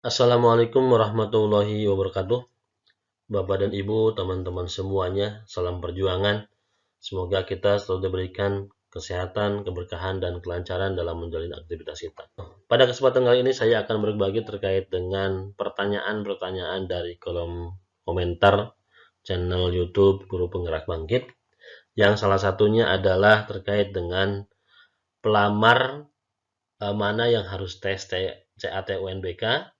Assalamualaikum warahmatullahi wabarakatuh. Bapak dan Ibu, teman-teman semuanya, salam perjuangan. Semoga kita selalu diberikan kesehatan, keberkahan, dan kelancaran dalam menjalani aktivitas kita. Pada kesempatan kali ini saya akan berbagi terkait dengan pertanyaan-pertanyaan dari kolom komentar channel YouTube Guru Penggerak Bangkit. Yang salah satunya adalah terkait dengan pelamar mana yang harus tes CAT UNBK.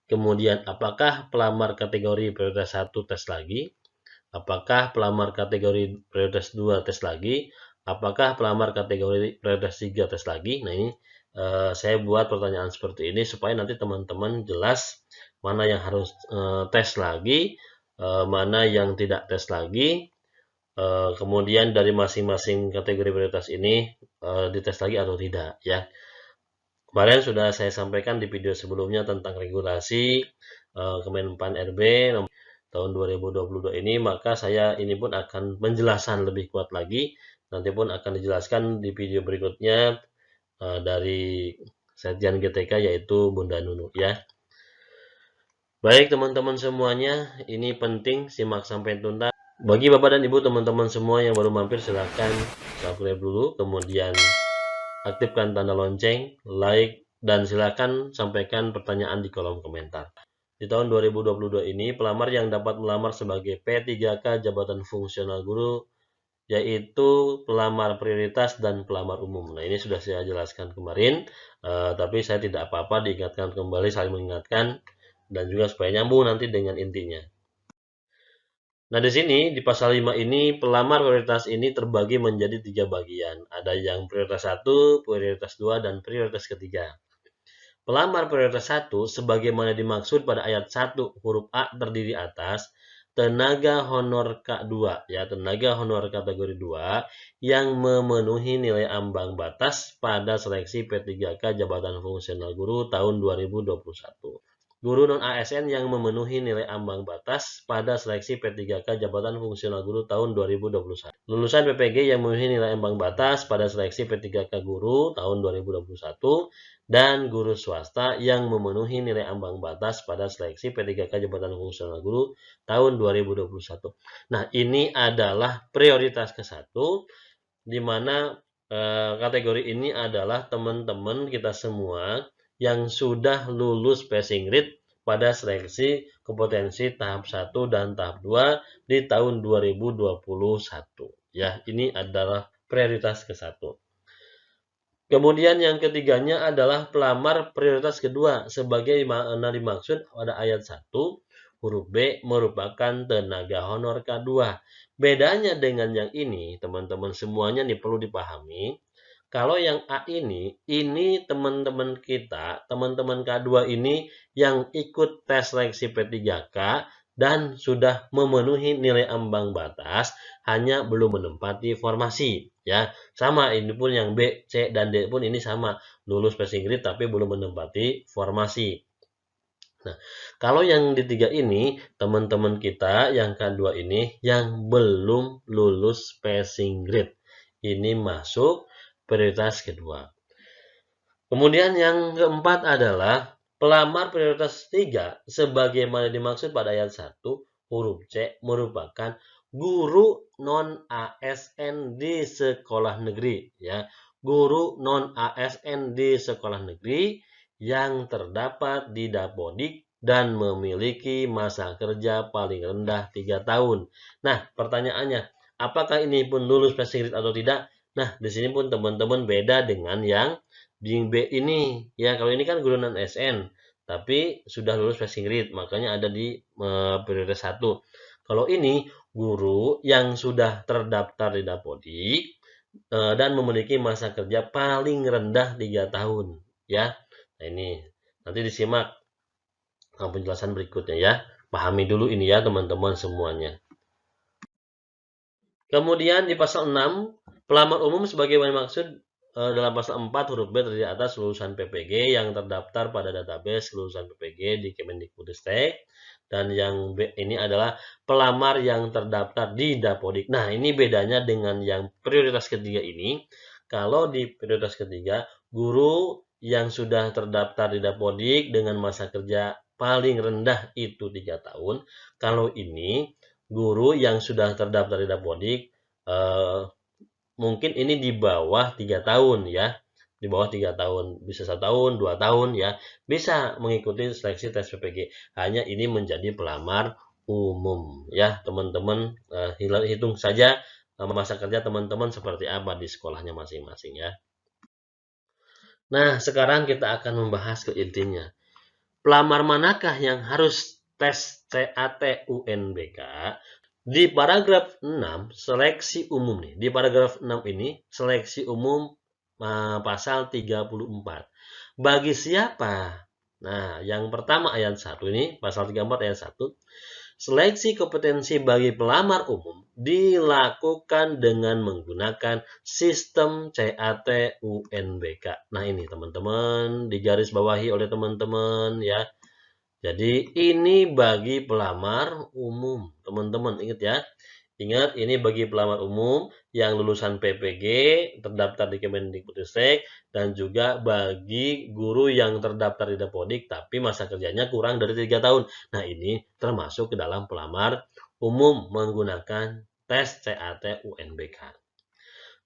Kemudian, apakah pelamar kategori prioritas 1 tes lagi? Apakah pelamar kategori prioritas 2 tes lagi? Apakah pelamar kategori prioritas 3 tes lagi? Nah, ini saya buat pertanyaan seperti ini supaya nanti teman-teman jelas mana yang harus tes lagi, mana yang tidak tes lagi. Kemudian dari masing-masing kategori prioritas ini dites lagi atau tidak, ya. Kemarin sudah saya sampaikan di video sebelumnya tentang regulasi Kemenpan RB tahun 2022 ini, maka saya ini pun akan menjelaskan lebih kuat lagi. Nanti pun akan dijelaskan di video berikutnya dari Setjen GTK yaitu Bunda Nunu, ya. Baik teman-teman semuanya, ini penting simak sampai tuntas. Bagi Bapak dan Ibu teman-teman semua yang baru mampir silahkan subscribe dulu, kemudian aktifkan tanda lonceng, like, dan silakan sampaikan pertanyaan di kolom komentar. Di tahun 2022 ini, pelamar yang dapat melamar sebagai P3K Jabatan Fungsional Guru yaitu pelamar prioritas dan pelamar umum. Nah, ini sudah saya jelaskan kemarin, tapi saya tidak apa-apa diingatkan kembali, saling mengingatkan, dan juga supaya nyambung nanti dengan intinya. Nah, di sini di pasal 5 ini pelamar prioritas ini terbagi menjadi 3 bagian. Ada yang prioritas 1, prioritas 2, dan prioritas ketiga. Pelamar prioritas 1 sebagaimana dimaksud pada ayat 1 huruf A terdiri atas tenaga honor K2 ya, tenaga honor kategori 2 yang memenuhi nilai ambang batas pada seleksi P3K Jabatan Fungsional Guru tahun 2021. Guru non-ASN yang memenuhi nilai ambang batas pada seleksi P3K Jabatan Fungsional Guru tahun 2021. Lulusan PPG yang memenuhi nilai ambang batas pada seleksi P3K Guru tahun 2021 dan guru swasta yang memenuhi nilai ambang batas pada seleksi P3K Jabatan Fungsional Guru tahun 2021. Nah, ini adalah prioritas ke-1 di mana kategori ini adalah teman-teman kita semua yang sudah lulus passing grade pada seleksi kompetensi tahap 1 dan tahap 2 di tahun 2021. Ya, ini adalah prioritas ke-1. Kemudian yang ketiganya adalah pelamar prioritas kedua sebagai mana dimaksud pada ayat 1 huruf B merupakan tenaga honor K2. Bedanya dengan yang ini, teman-teman semuanya nih perlu dipahami. Kalau yang A ini teman-teman kita, teman-teman K2 ini yang ikut tes seleksi P3K dan sudah memenuhi nilai ambang batas, hanya belum menempati formasi. Ya, sama ini pun yang B, C, dan D pun ini sama, lulus passing grade tapi belum menempati formasi. Nah, kalau yang di 3 ini, teman-teman kita yang K2 ini yang belum lulus passing grade. Ini masuk prioritas kedua. Kemudian yang keempat adalah pelamar prioritas 3 sebagaimana dimaksud pada ayat 1 huruf C merupakan guru non-ASN di sekolah negeri ya. Guru non-ASN di sekolah negeri yang terdapat di Dapodik dan memiliki masa kerja paling rendah 3 tahun. Nah, pertanyaannya, apakah ini pun lulus passing grade atau tidak? Nah, di sini pun teman-teman beda dengan yang di B ini. Ya, kalau ini kan guru non-ASN, tapi sudah lulus passing grade, makanya ada di prioritas 1. Kalau ini guru yang sudah terdaftar di Dapodik dan memiliki masa kerja paling rendah 3 tahun. Ya, nah ini nanti disimak penjelasan berikutnya ya. Pahami dulu ini ya teman-teman semuanya. Kemudian di pasal 6, pelamar umum sebagaimana maksud dalam pasal 4 huruf B terdiri atas lulusan PPG yang terdaftar pada database lulusan PPG di Kemendikbudristek, dan yang B ini adalah pelamar yang terdaftar di Dapodik. Nah, ini bedanya dengan yang prioritas ketiga ini. Kalau di prioritas ketiga, guru yang sudah terdaftar di Dapodik dengan masa kerja paling rendah itu 3 tahun. Kalau ini guru yang sudah terdaftar di Dapodik, mungkin ini di bawah 3 tahun ya, di bawah 3 tahun, bisa 1 tahun, 2 tahun ya, bisa mengikuti seleksi tes PPG. Hanya ini menjadi pelamar umum ya, teman-teman, hitung saja masa kerja teman-teman seperti apa di sekolahnya masing-masing ya. Nah, sekarang kita akan membahas ke intinya. Pelamar manakah yang harus tes CAT UNBK? Di paragraf 6, seleksi umum nih. Di paragraf 6 ini, seleksi umum pasal 34. Bagi siapa? Nah, yang pertama ayat 1 ini, pasal 34 ayat 1. Seleksi kompetensi bagi pelamar umum dilakukan dengan menggunakan sistem CAT UNBK. Nah, ini teman-teman digarisbawahi oleh teman-teman ya. Jadi ini bagi pelamar umum, teman-teman ingat ya. Ingat, ini bagi pelamar umum yang lulusan PPG, terdaftar di Kemendikbudristek, dan juga bagi guru yang terdaftar di Dapodik, tapi masa kerjanya kurang dari 3 tahun. Nah, ini termasuk ke dalam pelamar umum menggunakan tes CAT UNBK.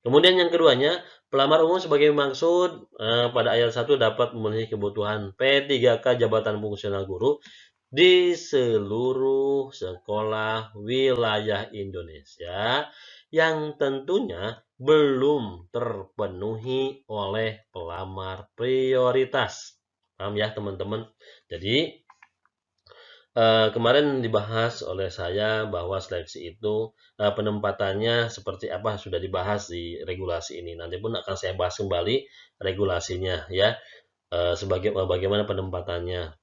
Kemudian yang keduanya, pelamar umum sebagai maksud pada ayat 1 dapat memenuhi kebutuhan P3K jabatan fungsional guru di seluruh sekolah wilayah Indonesia yang tentunya belum terpenuhi oleh pelamar prioritas. Paham ya teman-teman? Jadi kemarin dibahas oleh saya bahwa seleksi itu penempatannya seperti apa sudah dibahas di regulasi ini. Nanti pun akan saya bahas kembali regulasinya ya, bagaimana penempatannya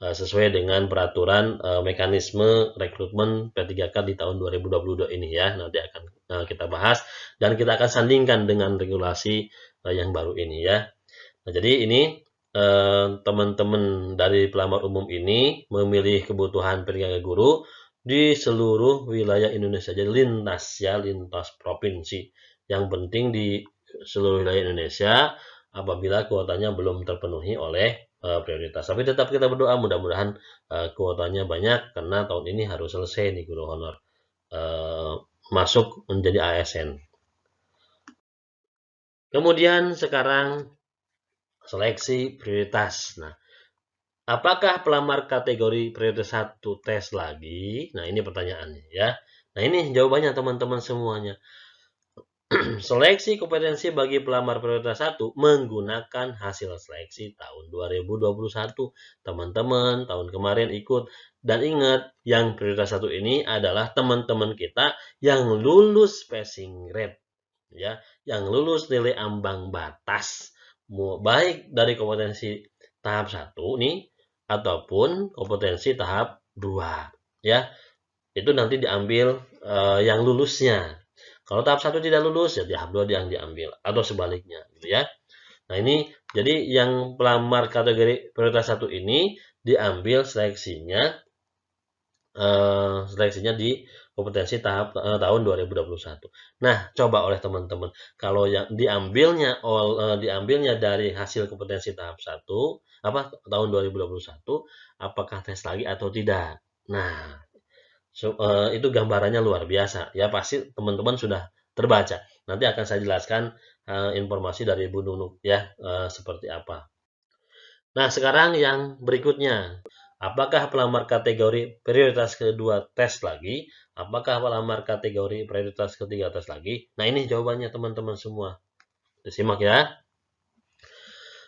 sesuai dengan peraturan mekanisme rekrutmen P3K di tahun 2022 ini ya. Nanti akan kita bahas dan kita akan sandingkan dengan regulasi yang baru ini ya. Nah, jadi ini teman-teman dari pelamar umum ini memilih kebutuhan P3K guru di seluruh wilayah Indonesia. Jadi lintas ya, lintas provinsi. Yang penting di seluruh wilayah Indonesia apabila kuotanya belum terpenuhi oleh prioritas. Tapi tetap kita berdoa mudah-mudahan kuotanya banyak karena tahun ini harus selesai nih guru honor masuk menjadi ASN. Kemudian sekarang seleksi prioritas. Nah, apakah pelamar kategori prioritas 1 tes lagi? Nah, ini pertanyaannya ya. Nah, ini jawabannya teman-teman semuanya. Seleksi kompetensi bagi pelamar prioritas 1 menggunakan hasil seleksi tahun 2021. Teman-teman tahun kemarin ikut dan ingat yang prioritas 1 ini adalah teman-teman kita yang lulus passing grade ya, yang lulus nilai ambang batas baik dari kompetensi tahap 1 nih ataupun kompetensi tahap 2 ya. Itu nanti diambil yang lulusnya. Kalau tahap 1 tidak lulus, ya tahap 2 yang diambil, atau sebaliknya, gitu ya. Nah, ini jadi yang pelamar kategori prioritas 1 ini diambil seleksinya di kompetensi tahap tahun 2021. Nah, coba oleh teman-teman, kalau yang diambilnya dari hasil kompetensi tahap 1 tahun 2021, apakah tes lagi atau tidak? Nah, itu gambarannya luar biasa ya, pasti teman-teman sudah terbaca. Nanti akan saya jelaskan informasi dari Bu Nunuk ya seperti apa. Nah, sekarang yang berikutnya, apakah pelamar kategori prioritas kedua tes lagi? Apakah pelamar kategori prioritas ketiga tes lagi? Nah, ini jawabannya teman-teman semua. Disimak ya.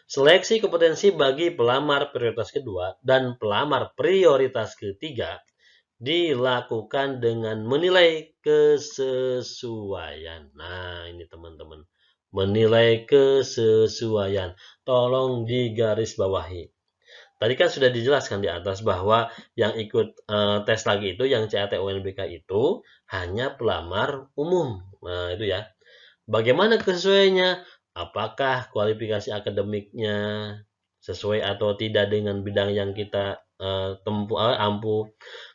Seleksi kompetensi bagi pelamar prioritas kedua dan pelamar prioritas ketiga dilakukan dengan menilai kesesuaian. Nah, ini teman-teman. Menilai kesesuaian. Tolong digarisbawahi. Tadi kan sudah dijelaskan di atas bahwa yang ikut tes lagi itu, yang CAT UNBK itu hanya pelamar umum. Nah, itu ya. Bagaimana kesesuaiannya? Apakah kualifikasi akademiknya sesuai atau tidak dengan bidang yang kita ampuh,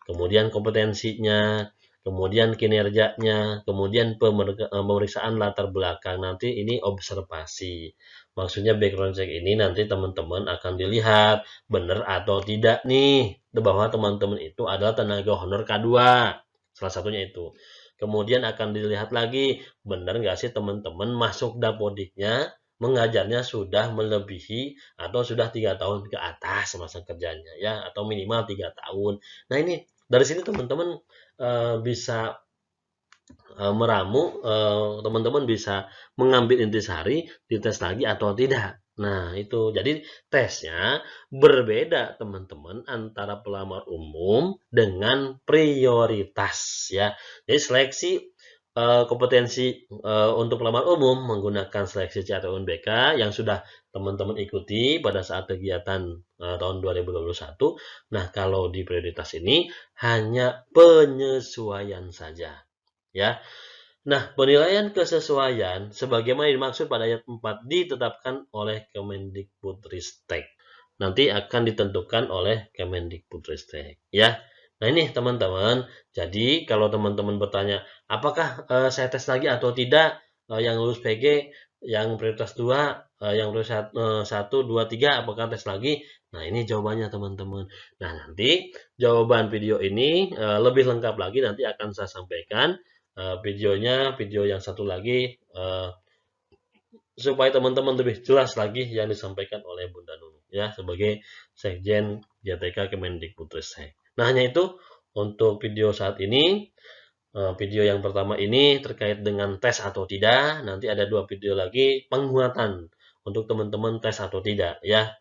kemudian kompetensinya, kemudian kinerjanya, kemudian pemeriksaan latar belakang. Nanti ini observasi. Maksudnya background check ini nanti teman-teman akan dilihat benar atau tidak nih bahwa teman-teman itu adalah tenaga honor K2. Salah satunya itu. Kemudian akan dilihat lagi benar nggak sih teman-teman masuk dapodiknya mengajarnya sudah melebihi atau sudah 3 tahun ke atas masa kerjanya ya, atau minimal 3 tahun. Nah ini dari sini teman-teman bisa meramu, teman-teman bisa mengambil intisari, dites lagi atau tidak. Nah itu jadi tesnya berbeda teman-teman antara pelamar umum dengan prioritas ya. Jadi seleksi kompetensi untuk pelamar umum menggunakan seleksi C atau UNBK yang sudah teman-teman ikuti pada saat kegiatan tahun 2021. Nah, kalau di prioritas ini hanya penyesuaian saja, ya. Nah, penilaian kesesuaian sebagaimana dimaksud pada ayat 4 ditetapkan oleh Kemendikbudristek. Nanti akan ditentukan oleh Kemendikbudristek, ya. Nah, ini teman-teman. Jadi, kalau teman-teman bertanya, apakah saya tes lagi atau tidak yang lulus PG, yang prioritas 2, yang prioritas 1, 2, 3, apakah tes lagi? Nah, ini jawabannya teman-teman. Nah, nanti jawaban video ini lebih lengkap lagi nanti akan saya sampaikan videonya, video yang satu lagi supaya teman-teman lebih jelas lagi yang disampaikan oleh Bunda Nunung ya sebagai Sekjen JTK Kemendikbudristek. Nah, hanya itu untuk video saat ini. Video yang pertama ini terkait dengan tes atau tidak. Nanti ada 2 video lagi penguatan untuk teman-teman tes atau tidak ya.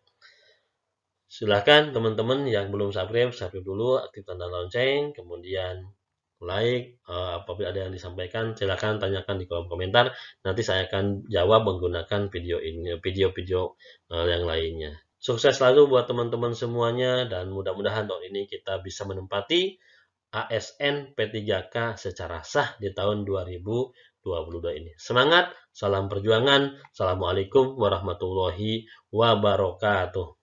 Silahkan teman-teman yang belum subscribe dulu, aktif tanda lonceng, kemudian like, apabila ada yang disampaikan silakan tanyakan di kolom komentar, nanti saya akan jawab menggunakan video ini, video-video yang lainnya. Sukses selalu buat teman-teman semuanya dan mudah-mudahan tahun ini kita bisa menempati ASN P3K secara sah di tahun 2022 ini. Semangat, salam perjuangan, assalamualaikum warahmatullahi wabarakatuh.